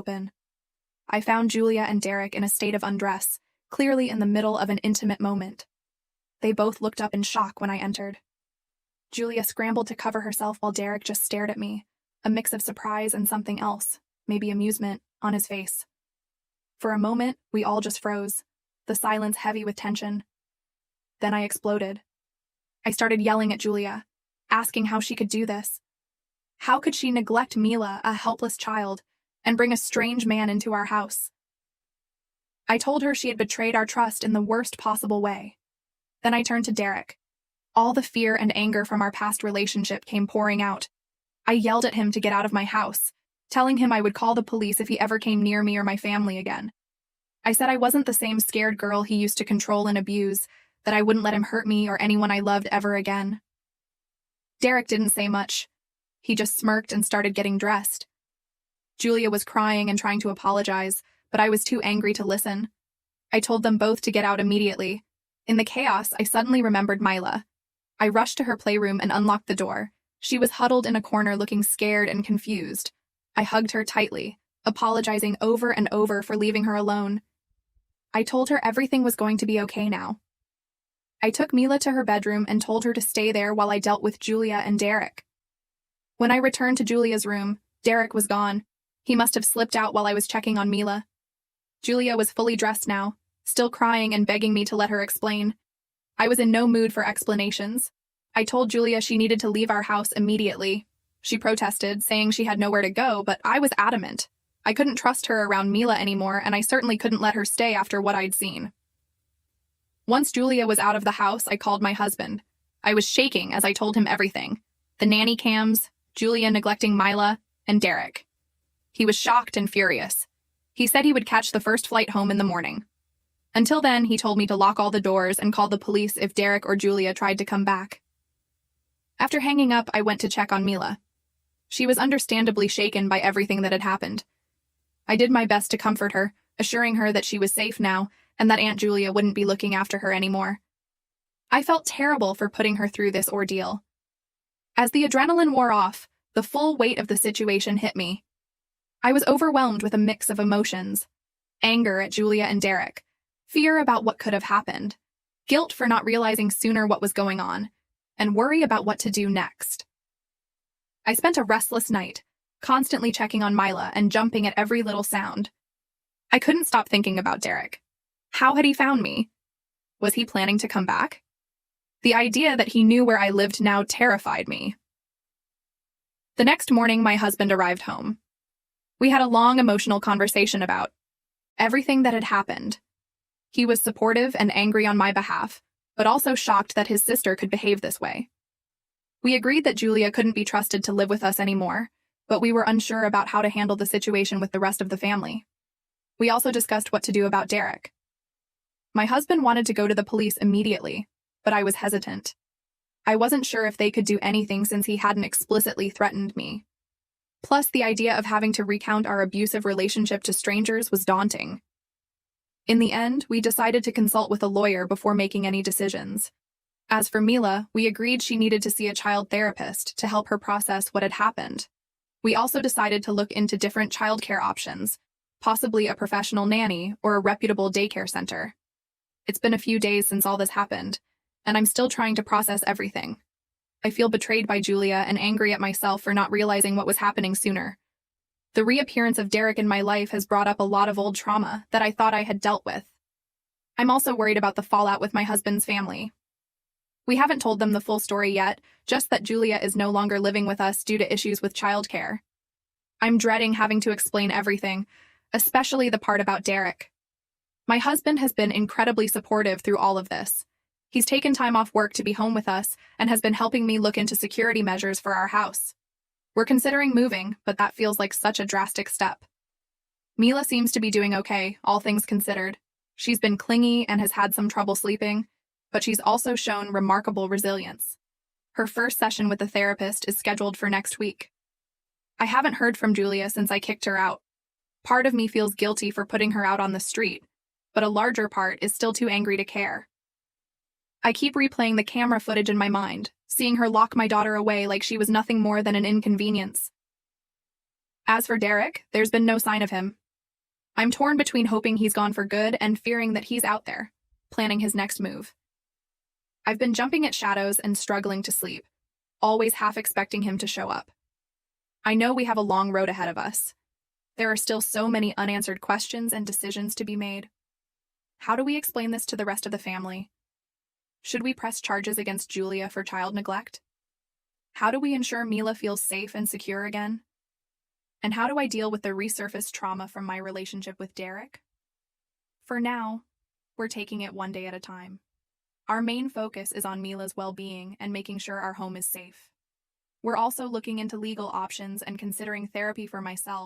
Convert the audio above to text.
open. I found Julia and Derek in a state of undress, clearly in the middle of an intimate moment. They both looked up in shock when I entered. Julia scrambled to cover herself while Derek just stared at me, a mix of surprise and something else, maybe amusement, on his face. For a moment, we all just froze, the silence heavy with tension. Then I exploded. I started yelling at Julia, asking how she could do this. How could she neglect Mila, a helpless child, and bring a strange man into our house? I told her she had betrayed our trust in the worst possible way. Then I turned to Derek. All the fear and anger from our past relationship came pouring out. I yelled at him to get out of my house, telling him I would call the police if he ever came near me or my family again. I said I wasn't the same scared girl he used to control and abuse, that I wouldn't let him hurt me or anyone I loved ever again. Derek didn't say much. He just smirked and started getting dressed. Julia was crying and trying to apologize, but I was too angry to listen. I told them both to get out immediately. In the chaos, I suddenly remembered Mila. I rushed to her playroom and unlocked the door. She was huddled in a corner looking scared and confused. I hugged her tightly, apologizing over and over for leaving her alone. I told her everything was going to be okay now. I took Mila to her bedroom and told her to stay there while I dealt with Julia and Derek. When I returned to Julia's room, Derek was gone. He must have slipped out while I was checking on Mila. Julia was fully dressed now, still crying and begging me to let her explain. I was in no mood for explanations. I told Julia she needed to leave our house immediately. She protested, saying she had nowhere to go, but I was adamant. I couldn't trust her around Mila anymore, and I certainly couldn't let her stay after what I'd seen. Once Julia was out of the house, I called my husband. I was shaking as I told him everything. The nanny cams, Julia neglecting Mila, and Derek. He was shocked and furious. He said he would catch the first flight home in the morning. Until then, he told me to lock all the doors and call the police if Derek or Julia tried to come back. After hanging up, I went to check on Mila. She was understandably shaken by everything that had happened. I did my best to comfort her, assuring her that she was safe now and that Aunt Julia wouldn't be looking after her anymore. I felt terrible for putting her through this ordeal. As the adrenaline wore off, the full weight of the situation hit me. I was overwhelmed with a mix of emotions: anger at Julia and Derek, fear about what could have happened, guilt for not realizing sooner what was going on, and worry about what to do next. I spent a restless night, constantly checking on Mila and jumping at every little sound. I couldn't stop thinking about Derek. How had he found me? Was he planning to come back? The idea that he knew where I lived now terrified me. The next morning, my husband arrived home. We had a long emotional conversation about everything that had happened. He was supportive and angry on my behalf, but also shocked that his sister could behave this way. We agreed that Julia couldn't be trusted to live with us anymore, but we were unsure about how to handle the situation with the rest of the family. We also discussed what to do about Derek. My husband wanted to go to the police immediately, but I was hesitant. I wasn't sure if they could do anything since he hadn't explicitly threatened me. Plus, the idea of having to recount our abusive relationship to strangers was daunting. In the end, we decided to consult with a lawyer before making any decisions. As for Mila, we agreed she needed to see a child therapist to help her process what had happened. We also decided to look into different childcare options, possibly a professional nanny or a reputable daycare center. It's been a few days since all this happened, and I'm still trying to process everything. I feel betrayed by Julia and angry at myself for not realizing what was happening sooner. The reappearance of Derek in my life has brought up a lot of old trauma that I thought I had dealt with. I'm also worried about the fallout with my husband's family. We haven't told them the full story yet, just that Julia is no longer living with us due to issues with childcare. I'm dreading having to explain everything, especially the part about Derek. My husband has been incredibly supportive through all of this. He's taken time off work to be home with us and has been helping me look into security measures for our house. We're considering moving, but that feels like such a drastic step. Mila seems to be doing okay, all things considered. She's been clingy and has had some trouble sleeping, but she's also shown remarkable resilience. Her first session with the therapist is scheduled for next week. I haven't heard from Julia since I kicked her out. Part of me feels guilty for putting her out on the street, but a larger part is still too angry to care. I keep replaying the camera footage in my mind, seeing her lock my daughter away like she was nothing more than an inconvenience. As for Derek, there's been no sign of him. I'm torn between hoping he's gone for good and fearing that he's out there, planning his next move. I've been jumping at shadows and struggling to sleep, always half expecting him to show up. I know we have a long road ahead of us. There are still so many unanswered questions and decisions to be made. How do we explain this to the rest of the family? Should we press charges against Julia for child neglect? How do we ensure Mila feels safe and secure again? And how do I deal with the resurfaced trauma from my relationship with Derek? For now, we're taking it one day at a time. Our main focus is on Mila's well-being and making sure our home is safe. We're also looking into legal options and considering therapy for myself.